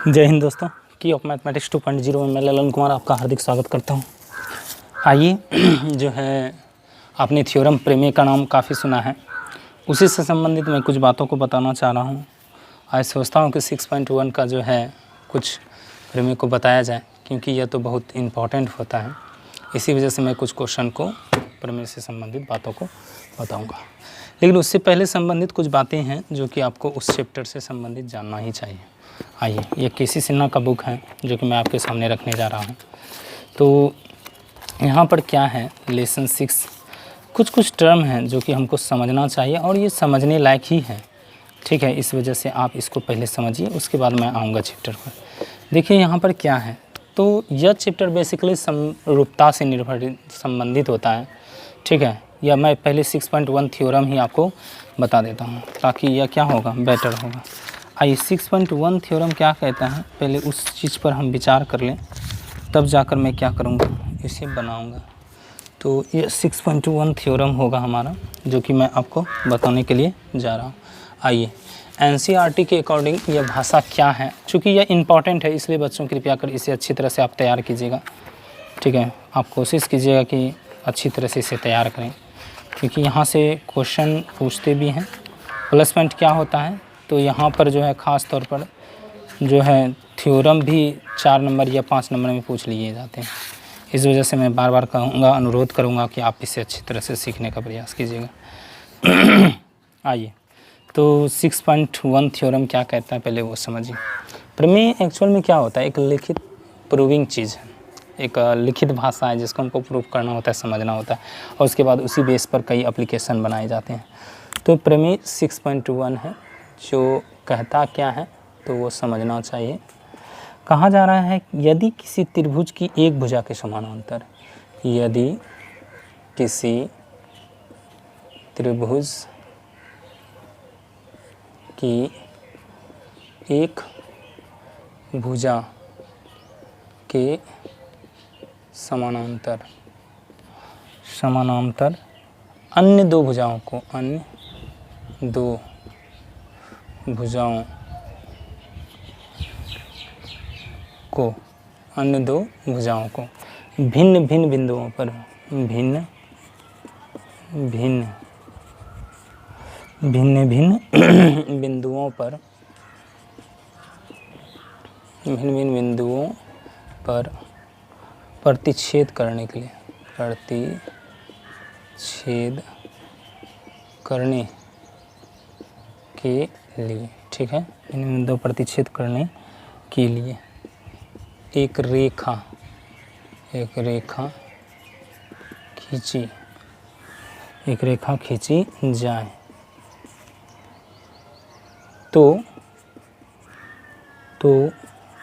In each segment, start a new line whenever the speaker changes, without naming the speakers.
जय हिंद दोस्तों, की ऑफ मैथमेटिक्स 2.0 में ललन कुमार आपका हार्दिक स्वागत करता हूं। आइए जो है आपने थ्योरम प्रमेय का नाम काफ़ी सुना है, उसी से संबंधित मैं कुछ बातों को बताना चाह रहा हूं। आज सोचता हूं कि 6.1 का जो है कुछ प्रमेय को बताया जाए, क्योंकि यह तो बहुत इम्पॉर्टेंट होता है। इसी वजह से मैं कुछ क्वेश्चन को प्रमेय से संबंधित बातों को बताऊँगा, लेकिन उससे पहले संबंधित कुछ बातें हैं जो कि आपको उस चैप्टर से संबंधित जानना ही चाहिए। आइए, ये केसी सिन्हा का बुक है जो कि मैं आपके सामने रखने जा रहा हूँ। तो यहाँ पर क्या है, लेसन 6 कुछ टर्म हैं जो कि हमको समझना चाहिए और ये समझने लायक ही है, ठीक है। इस वजह से आप इसको पहले समझिए, उसके बाद मैं आऊँगा चैप्टर पर। देखिए यहाँ पर क्या है, तो यह चैप्टर बेसिकली समरूपता से संबंधित होता है, ठीक है। या मैं पहले 6.1 थ्योरम ही आपको बता देता हूँ ताकि यह क्या होगा, बेटर होगा। आइए 6.1 थ्योरम क्या कहता है, पहले उस चीज़ पर हम विचार कर लें, तब जाकर मैं क्या करूँगा, इसे बनाऊँगा। तो ये 6.1 थ्योरम होगा हमारा, जो कि मैं आपको बताने के लिए जा रहा हूँ। आइए, एनसीईआरटी के अकॉर्डिंग यह भाषा क्या है, चूँकि यह इम्पॉर्टेंट है, इसलिए बच्चों कृपया कर इसे अच्छी तरह से आप तैयार कीजिएगा, ठीक है। आप कोशिश कीजिएगा कि अच्छी तरह से इसे तैयार करें, क्योंकि यहाँ से क्वेश्चन पूछते भी हैं। प्लस पॉइंट क्या होता है, तो यहाँ पर जो है ख़ास तौर पर जो है थ्योरम भी 4 नंबर या 5 नंबर में पूछ लिए जाते हैं। इस वजह से मैं बार बार कहूँगा, अनुरोध करूँगा कि आप इसे अच्छी तरह से सीखने का प्रयास कीजिएगा। आइए, तो 6.1 थ्योरम क्या कहता है पहले वो समझिए। प्रमेय एक्चुअल में क्या होता है, एक लिखित प्रूविंग चीज़ है, एक लिखित भाषा है जिसको हमको प्रूव करना होता है, समझना होता है, और उसके बाद उसी बेस पर कई एप्लीकेशन बनाए जाते हैं। तो प्रमेय 6.1 है, जो कहता क्या है तो वो समझना चाहिए। कहा जा रहा है, यदि किसी त्रिभुज की एक भुजा के समानांतर, यदि किसी त्रिभुज की एक भुजा के समानांतर अन्य दो भुजाओं को, अन्य दो भुजाओं को भिन्न भिन्न बिंदुओं पर, भिन्न भिन्न बिंदुओं पर प्रतिच्छेद करने के लिए, ठीक है, इन बिंदुओं प्रतिच्छेद करने के लिए एक रेखा खींची जाए, तो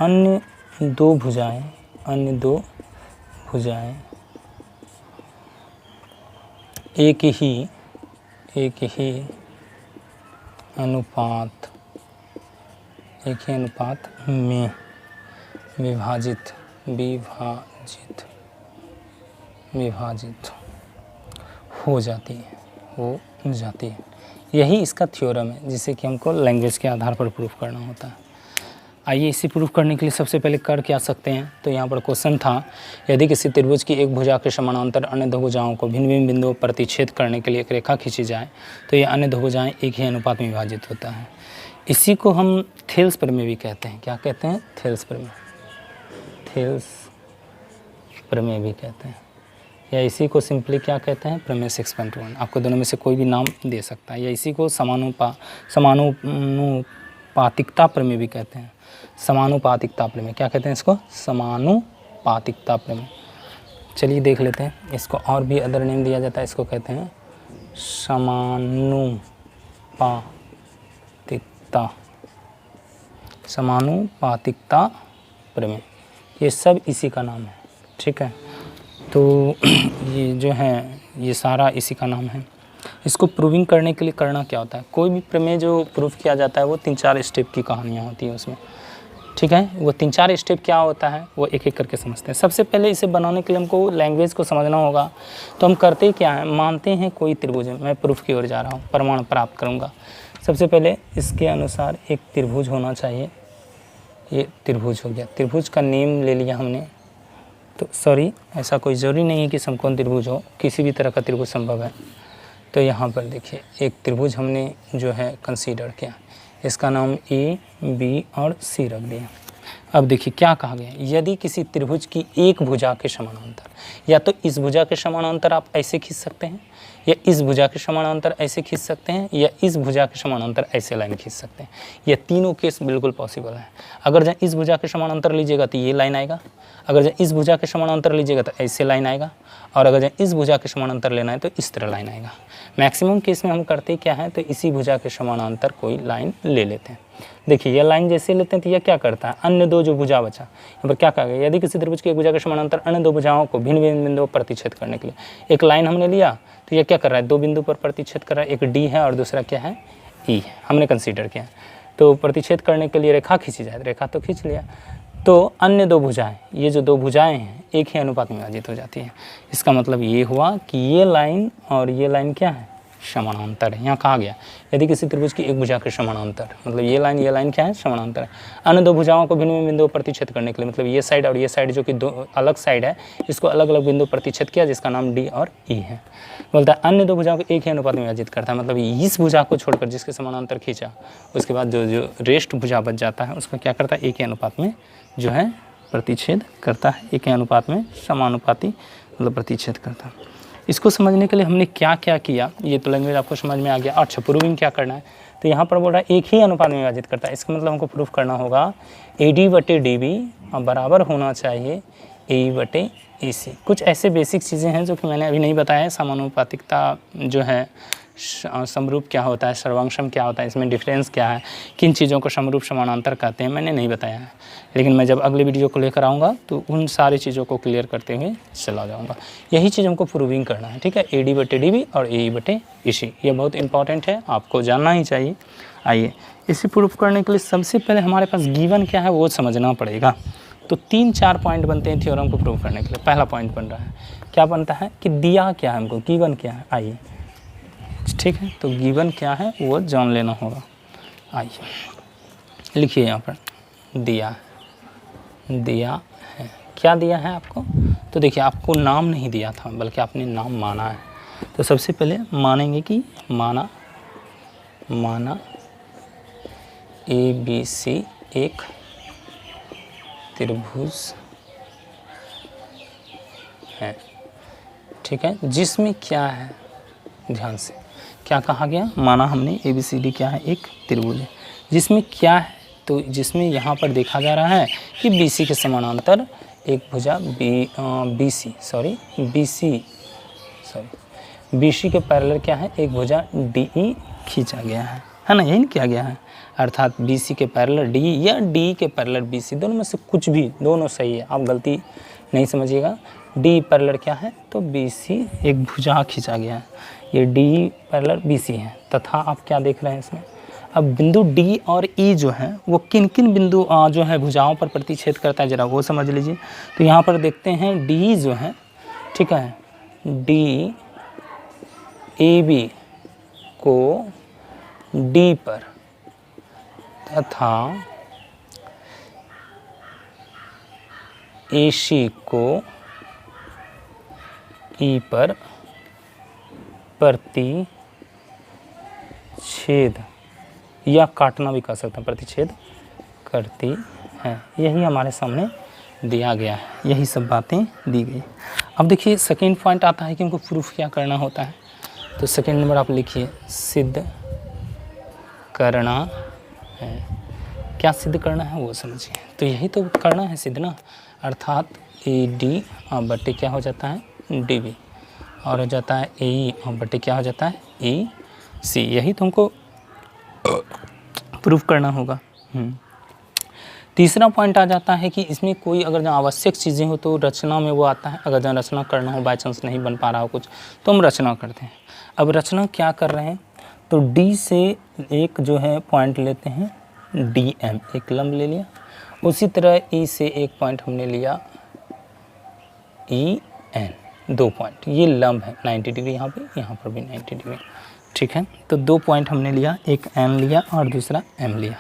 अन्य दो भुजाएं एक ही अनुपात में विभाजित हो जाती है। यही इसका थ्योरम है, जिसे कि हमको लैंग्वेज के आधार पर प्रूफ करना होता है। आइए, इसे प्रूफ करने के लिए सबसे पहले कर क्या सकते हैं, तो यहाँ पर क्वेश्चन था, यदि किसी त्रिभुज की एक भुजा के समानांतर अन्य दो भुजाओं को भिन्न भिन्न बिंदुओं पर प्रतिच्छेद करने के लिए एक रेखा खींची जाए, तो ये अन्य दो भुजाएं एक ही अनुपात में विभाजित होता है। इसी को हम थेल्स प्रमेय भी कहते हैं। क्या कहते हैं? थेल्स प्रमेय भी कहते हैं, या इसी को सिंपली क्या कहते हैं, प्रमेय 6.1। आपको दोनों में से कोई भी नाम दे सकता है, या इसी को समानुपातिकता प्रमेय भी कहते हैं। समानुपातिकता प्रमेय क्या कहते हैं, इसको समानुपातिकता प्रमेय। चलिए देख लेते हैं, इसको और भी अदर नेम दिया जाता है, इसको कहते हैं समानुपातिकता प्रमेय। ये सब इसी का नाम है, ठीक है। तो ये जो है, ये सारा इसी का नाम है। इसको प्रूविंग करने के लिए करना क्या होता है, कोई भी प्रमेय जो प्रूफ किया जाता है वो 3-4 स्टेप की कहानियाँ होती हैं उसमें, ठीक है। वो 3-4 स्टेप क्या होता है वो एक एक करके समझते हैं। सबसे पहले इसे बनाने के लिए हमको लैंग्वेज को समझना होगा। तो हम करते क्या हैं, मानते हैं कोई त्रिभुज है, मैं प्रूफ की ओर जा रहा हूँ, प्रमाण प्राप्त करूँगा। सबसे पहले इसके अनुसार एक त्रिभुज होना चाहिए, ये त्रिभुज हो गया, त्रिभुज का नेम ले लिया हमने। तो सॉरी, ऐसा कोई ज़रूरी नहीं है कि समकोण त्रिभुज हो, किसी भी तरह का त्रिभुज संभव है। तो यहाँ पर देखिए एक त्रिभुज हमने जो है कंसीडर किया, इसका नाम ए, बी और सी रख दिया। अब देखिए क्या कहा गया है, यदि किसी त्रिभुज की एक भुजा के समानांतर, या तो इस भुजा के समानांतर आप ऐसे खींच सकते हैं, या इस भुजा के समानांतर ऐसे खींच सकते हैं, या इस भुजा के समानांतर ऐसे लाइन खींच सकते हैं। ये तीनों केस बिल्कुल पॉसिबल है। अगर जहाँ इस भुजा के समानांतर लीजिएगा तो ये लाइन आएगा, अगर जहाँ इस भुजा के समानांतर लीजिएगा तो ऐसे लाइन आएगा, और अगर जहाँ इस भुजा के समानांतर लेना है तो इस तरह लाइन आएगा। मैक्सिमम केस में हम करते क्या है, तो इसी भुजा के समानांतर कोई लाइन ले लेते हैं। देखिए यह लाइन जैसे लेते हैं तो यह क्या करता है, अन्य दो जो भुजा बचा, यहाँ पर क्या कहा गया, यदि किसी त्रिभुज की एक भुजा के समानांतर अन्य दो भुजाओं को भिन्न भिन्न बिंदुओं पर प्रतिच्छेद करने के लिए एक लाइन हमने लिया, तो यह क्या कर रहा है, दो बिंदु पर प्रतिच्छेद कर रहा है, एक डी है और दूसरा क्या है, ई है, हमने कंसीडर किया। तो प्रतिच्छेद करने के लिए रेखा खींची जाए, रेखा तो खींच लिया, तो अन्य दो भुजाएं, ये जो दो भुजाएं हैं एक ही अनुपात में विभाजित हो जाती है। इसका मतलब ये हुआ कि ये लाइन और ये लाइन क्या है, समानांतर है। यहाँ कहा गया यदि किसी त्रिभुज की एक भुजा के समानांतर, मतलब ये लाइन क्या है, समानांतर है। अन्य दो भुजाओं को भिन्न भिन्न बिंदुओं पर प्रतिच्छेद करने के लिए, मतलब ये साइड और ये साइड जो कि दो अलग साइड है, इसको अलग अलग बिंदु पर प्रतिच्छेद किया, जिसका नाम डी और ई है। बोलता है अन्य दो भुजाओं को एक ही अनुपात में विभाजित करता है, मतलब इस भुजा को छोड़कर जिसके समानांतर खींचा, उसके बाद जो रेस्ट भुजा बच जाता है उसको क्या करता है, एक ही अनुपात में जो है प्रतिच्छेद करता है, एक ही अनुपात में समानुपाती मतलब प्रतिच्छेद करता है। इसको समझने के लिए हमने क्या क्या किया, ये तो लैंग्वेज आपको समझ में आ गया। अच्छा, प्रूविंग क्या करना है, तो यहाँ पर बोल रहा है एक ही अनुपात में विभाजित करता है, इसका मतलब हमको प्रूफ करना होगा AD बटे DB बराबर होना चाहिए AE बटे EC। कुछ ऐसे बेसिक चीज़ें हैं जो कि मैंने अभी नहीं बताया है, समानुपातिकता जो है, समरूप क्या होता है, सर्वांशम क्या होता है, इसमें डिफरेंस क्या है, किन चीज़ों को समरूप समानांतर कहते हैं, मैंने नहीं बताया है। लेकिन मैं जब अगले वीडियो को लेकर आऊँगा तो उन सारी चीज़ों को क्लियर करते हुए चला जाऊँगा। यही चीज़ हमको प्रूविंग करना है, ठीक है। AD बटे DB और AE बटे EC, ये बहुत इंपॉर्टेंट है, आपको जानना ही चाहिए। आइए इसे प्रूफ करने के लिए सबसे पहले हमारे पास गिवन क्या है वो समझना पड़ेगा। तो 3-4 पॉइंट बनते हैं थ्योरम को प्रूव करने के लिए। पहला पॉइंट बन रहा है, क्या बनता है कि दिया क्या है हमको, गिवन क्या है। आइए ठीक है, तो गिवन क्या है वो जान लेना होगा। आइए लिखिए यहाँ पर दिया है, क्या दिया है आपको, तो देखिए आपको नाम नहीं दिया था बल्कि आपने नाम माना है। तो सबसे पहले मानेंगे कि माना ABC एक त्रिभुज है, ठीक है, जिसमें क्या है, ध्यान से क्या कहा गया, माना हमने ABCD क्या है, एक त्रिभुज है, जिसमें क्या है, तो जिसमें यहाँ पर देखा जा रहा है कि BC के समानांतर एक भुजा BC के पैरेलल क्या है, एक भुजा DE खींचा गया है ना, यही किया गया है। अर्थात BC के पैरेलल DE या DE के पैरेलल BC, दोनों में से कुछ भी, दोनों सही है, आप गलती नहीं समझिएगा। DE पैरेलल क्या है, तो BC एक भुजा खींचा गया है, ये DE पैरेलल BC है। तथा आप क्या देख रहे हैं इसमें, अब बिंदु D और E जो है वो किन किन बिंदु जो है भुजाओं पर प्रतिच्छेद करता है, ज़रा वो समझ लीजिए। तो यहाँ पर देखते हैं DE जो है, ठीक है, DAB को D पर तथा AC को E पर प्रतिच्छेद या काटना भी कह सकते हैं, प्रतिच्छेद करती है। यही हमारे सामने दिया गया है, यही सब बातें दी गई। अब देखिए सेकेंड पॉइंट आता है कि हमको प्रूफ क्या करना होता है। तो सेकेंड नंबर आप लिखिए, सिद्ध करना है। क्या सिद्ध करना है वो समझिए, तो यही तो करना है सिद्ध ना, अर्थात AD बटे क्या हो जाता है, DB, और हो जाता है AE बटे क्या हो जाता है, EC, यही तुमको प्रूफ करना होगा। तीसरा पॉइंट आ जाता है कि इसमें कोई अगर जहाँ आवश्यक चीज़ें हो तो रचना में वो आता है, अगर जहाँ रचना करना हो, बाई चांस नहीं बन पा रहा हो कुछ, तो हम रचना करते हैं। अब रचना क्या कर रहे हैं, तो D से एक जो है पॉइंट लेते हैं DM, एक लंब ले लिया। उसी तरह E से एक पॉइंट हमने लिया EN, 2 पॉइंट, ये लंब है 90 डिग्री, यहाँ पर भी 90 डिग्री। ठीक है। तो 2 पॉइंट हमने लिया, एक एन लिया और दूसरा एम लिया।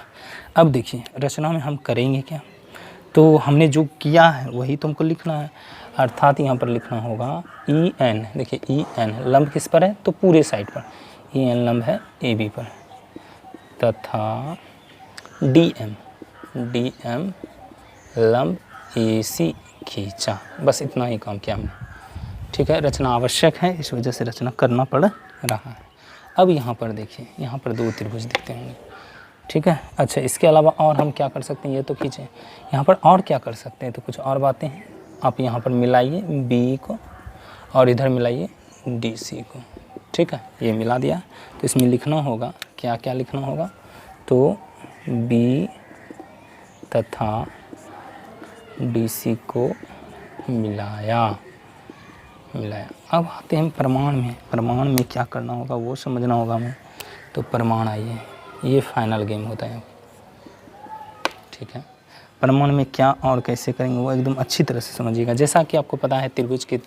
अब देखिए रचना में हम करेंगे क्या, तो हमने जो किया है वही तुमको लिखना है, अर्थात यहाँ पर लिखना होगा ई एन। देखिए ई एन लंब किस पर है, तो पूरे साइड पर ई एन लंब है ए बी पर, तथा डी एम लंब ए सी खींचा। बस इतना ही काम किया हमने, ठीक है। रचना आवश्यक है, इस वजह से रचना करना पड़ रहा है। अब यहाँ पर देखिए, यहाँ पर 2 त्रिभुज दिखते होंगे, ठीक है। अच्छा, इसके अलावा और हम क्या कर सकते हैं, ये तो खींचे, यहाँ पर और क्या कर सकते हैं, तो कुछ और बातें हैं। आप यहाँ पर मिलाइए बी को और इधर मिलाइए डी सी को, ठीक है। ये मिला दिया, तो इसमें लिखना होगा क्या क्या लिखना होगा, तो बी तथा डी सी को मिलाया। अब आते हैं प्रमाण में। प्रमाण में क्या करना होगा वो समझना होगा हमें। तो प्रमाण आइए, ये फाइनल गेम होता है, ठीक है। प्रमाण में क्या और कैसे करेंगे वो एकदम अच्छी तरह से समझिएगा। जैसा कि आपको पता है त्रिभुज के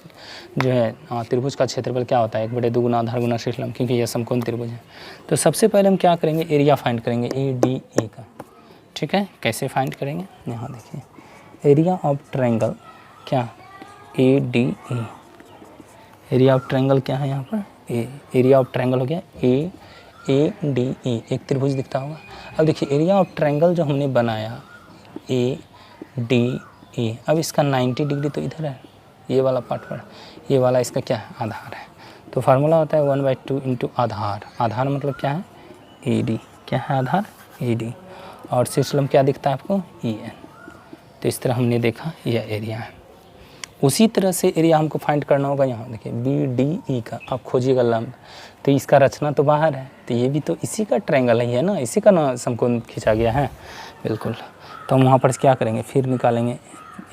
जो है त्रिभुज का क्षेत्रफल क्या होता है, 1/2 गुना आधार गुना शीर्ष लंब, क्योंकि यह समकोण त्रिभुज है। तो सबसे पहले हम क्या करेंगे, एरिया फाइंड करेंगे ए डी ए का, ठीक है। कैसे फाइंड करेंगे, यहाँ देखिए एरिया ऑफ ट्रायंगल क्या, A D A. Area of triangle क्या है यहाँ पर, ए। एरिया ऑफ ट्रायंगल हो गया ए डी ई, एक त्रिभुज दिखता होगा। अब देखिए एरिया ऑफ ट्रायंगल जो हमने बनाया ए डी ई, अब इसका 90 डिग्री तो इधर है, ये वाला पार्ट पर, ये वाला इसका क्या है, आधार है। तो फार्मूला होता है 1/2 इंटू आधार। आधार मतलब क्या है, ए डी। क्या है आधार, ए डी। और शीर्ष लंब क्या दिखता है आपको, ई एन। तो इस तरह हमने देखा यह एरिया है। उसी तरह से एरिया हमको फाइंड करना होगा, यहाँ देखिए बी डी ई का आप खोजिएगा लंब, तो इसका रचना तो बाहर है, तो ये भी तो इसी का ट्रायंगल ही है ना, इसी का ना समकोण खींचा गया है, बिल्कुल। तो हम वहाँ पर क्या करेंगे, फिर निकालेंगे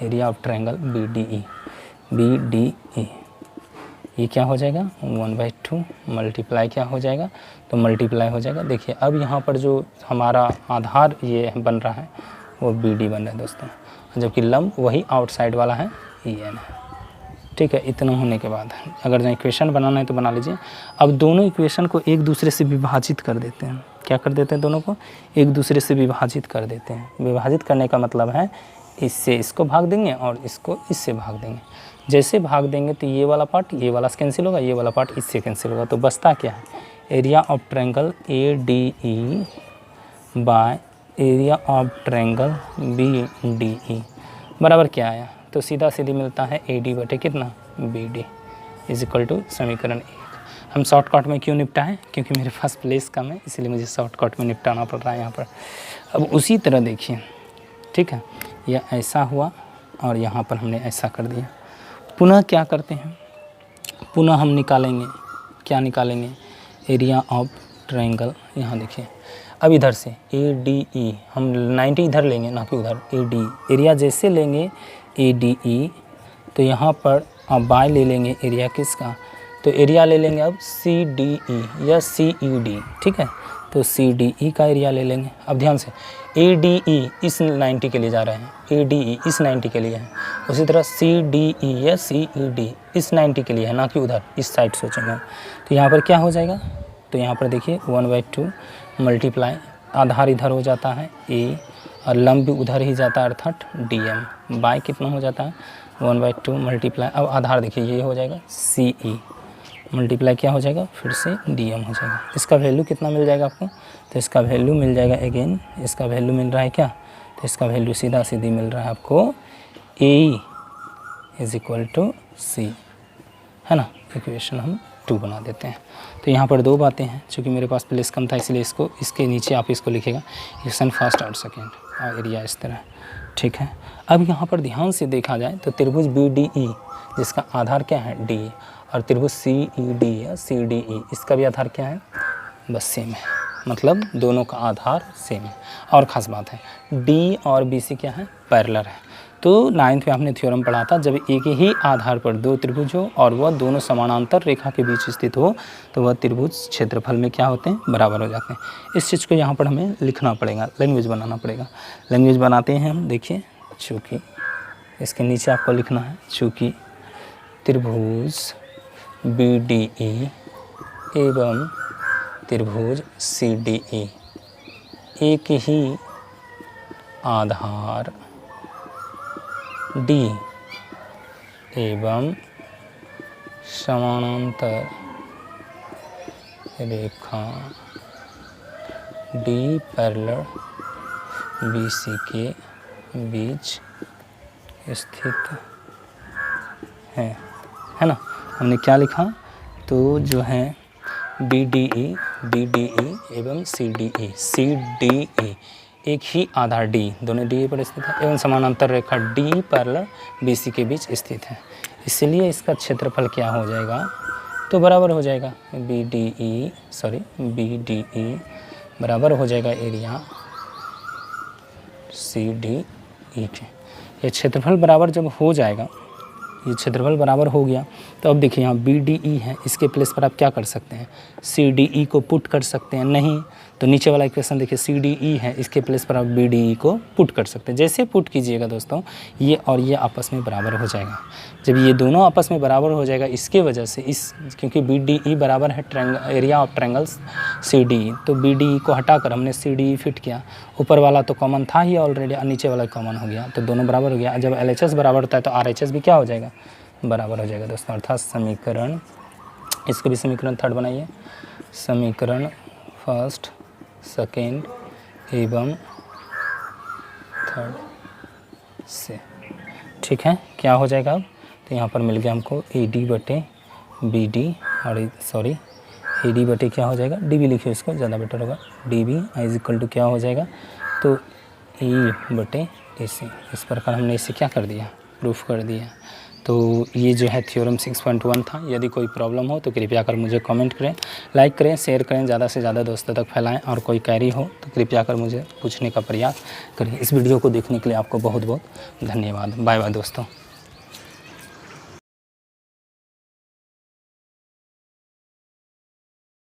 area of triangle B D E. ये क्या हो जाएगा 1/2 मल्टीप्लाई क्या हो जाएगा, तो मल्टीप्लाई हो जाएगा। देखिए अब यहाँ पर जो हमारा आधार ये बन रहा है वो बी डी बन रहा है दोस्तों, जबकि लंब वही आउटसाइड वाला है ई एन, ठीक है। इतना होने के बाद अगर जो इक्वेशन बनाना है तो बना लीजिए। अब दोनों इक्वेशन को एक दूसरे से विभाजित कर देते हैं। क्या कर देते हैं, दोनों को एक दूसरे से विभाजित कर देते हैं। विभाजित करने का मतलब है इससे इसको भाग देंगे और इसको इससे भाग देंगे। जैसे भाग देंगे तो ये वाला पार्ट ये वाला से कैंसिल होगा, ये वाला पार्ट इससे कैंसिल होगा। तो बचता क्या है, area of triangle A D E by area of triangle B D E बराबर क्या आया, तो सीधा सीधी मिलता है ए डी बटे कितना, B D is equal to समीकरण 1। हम शॉर्टकट में क्यों निपटाएं, क्योंकि मेरे पास प्लेस कम है, इसलिए मुझे शॉर्टकट में निपटाना पड़ रहा है यहाँ पर। अब उसी तरह देखिए, ठीक है, यह ऐसा हुआ और यहाँ पर हमने ऐसा कर दिया। पुनः क्या करते हैं, पुनः हम निकालेंगे, क्या निकालेंगे, एरिया ऑफ ट्रायंगल। यहाँ देखिए अब इधर से ए डी ई हम 90 इधर लेंगे ना कि उधर, ए डी एरिया जैसे लेंगे ए डी ई, तो यहाँ पर अब बाय ले लेंगे एरिया किसका, तो एरिया ले लेंगे अब सी डी ई या सी ई डी, ठीक है। तो सी डी ई का एरिया ले लेंगे। अब ध्यान से ए डी ई इस 90 के लिए जा रहे हैं, ए डी ई इस 90 के लिए है, उसी तरह सी डी ई या सी ई डी इस 90 के लिए है, ना कि उधर इस साइड सोचेंगे। तो यहाँ पर क्या हो जाएगा, तो यहाँ पर देखिए 1/2 मल्टीप्लाई आधार इधर हो जाता है ए और लंब भी उधर ही जाता है, अर्थात डी एम बाय कितना हो जाता है 1/2 मल्टीप्लाई, अब आधार देखिए ये हो जाएगा सी ई मल्टीप्लाई क्या हो जाएगा फिर से डी एम हो जाएगा। इसका वैल्यू कितना मिल जाएगा आपको, तो इसका वैल्यू मिल जाएगा अगेन, इसका वैल्यू मिल रहा है क्या, तो इसका वैल्यू सीधा सीधी मिल रहा है आपको ए इज इक्वल टू सी, है ना। इक्वेशन हम 2 बना देते हैं। तो यहाँ पर 2 बातें हैं, चूँकि मेरे पास प्लेस कम था इसलिए इसको इसके नीचे आप इसको लिखेगा इक्वेशन फर्स्ट और सेकेंड और एरिया इस तरह, ठीक है। अब यहाँ पर ध्यान से देखा जाए तो त्रिभुज बी डी ई जिसका आधार क्या है डी, और त्रिभुज सी ई डी या सी डी ई इसका भी आधार क्या है, बस सेम है, मतलब दोनों का आधार सेम है। और ख़ास बात है डी और बी सी क्या है, पैरेलल है। तो 9th में आपने थ्योरम पढ़ा था, जब एक ही आधार पर 2 त्रिभुज हो और वह दोनों समानांतर रेखा के बीच स्थित हो तो वह त्रिभुज क्षेत्रफल में क्या होते हैं, बराबर हो जाते हैं। इस चीज़ को यहाँ पर हमें लिखना पड़ेगा, लैंग्वेज बनाना पड़ेगा। लैंग्वेज बनाते हैं हम, देखिए चूँकि इसके नीचे आपको लिखना है, चूँकि त्रिभुज बी डी ई एवं त्रिभुज CDE एक ही आधार D एवं समानांतर रेखा D पैरेलल BC के बीच स्थित है ना। हमने क्या लिखा, तो जो है BDE एवं CDE एक ही आधार D दोनों DE पर स्थित है एवं समानांतर रेखा D पैरेलल BC के बीच स्थित है। इसलिए इसका क्षेत्रफल क्या हो जाएगा, तो बराबर हो जाएगा BDE बराबर हो जाएगा एरिया CDE के। ये क्षेत्रफल बराबर जब हो जाएगा, ये क्षेत्रफल बराबर हो गया, तो अब देखिए यहाँ BDE है, इसके प्लेस पर आप क्या कर सकते हैं, CDE को पुट कर सकते हैं। नहीं तो नीचे वाला इक्वेशन देखिए CDE है, इसके प्लेस पर आप BDE को पुट कर सकते हैं। जैसे पुट कीजिएगा दोस्तों, ये और ये आपस में बराबर हो जाएगा। जब ये दोनों आपस में बराबर हो जाएगा, इसके वजह से क्योंकि BDE बराबर है एरिया ऑफ ट्रायंगल्स CDE, तो BDE को हटाकर हमने CDE फिट किया। ऊपर वाला तो कॉमन था ही ऑलरेडी, और नीचे वाला कॉमन हो गया, तो दोनों बराबर हो गया। जब LHS बराबर होता है तो RHS भी क्या हो जाएगा, बराबर हो जाएगा दोस्तों। अर्थात समीकरण, इसको भी समीकरण 3 बनाइए, समीकरण 1, 2 एवं 3 से, ठीक है। क्या हो जाएगा अब, तो यहाँ पर मिल गया हमको AD/BD और AD/ क्या हो जाएगा, DB लिखिए, इसको ज़्यादा बेटर होगा। DB = क्या हो जाएगा, तो E/AC। इस प्रकार हमने इसे क्या कर दिया, प्रूफ कर दिया। तो ये जो है थ्योरम 6.1 था। यदि कोई प्रॉब्लम हो तो कृपया कर मुझे कमेंट करें, लाइक करें, शेयर करें, ज़्यादा से ज़्यादा दोस्तों तक फैलाएं, और कोई क्वेरी हो तो कृपया कर मुझे पूछने का प्रयास करें। इस वीडियो को देखने के लिए आपको बहुत बहुत धन्यवाद। बाय बाय दोस्तों।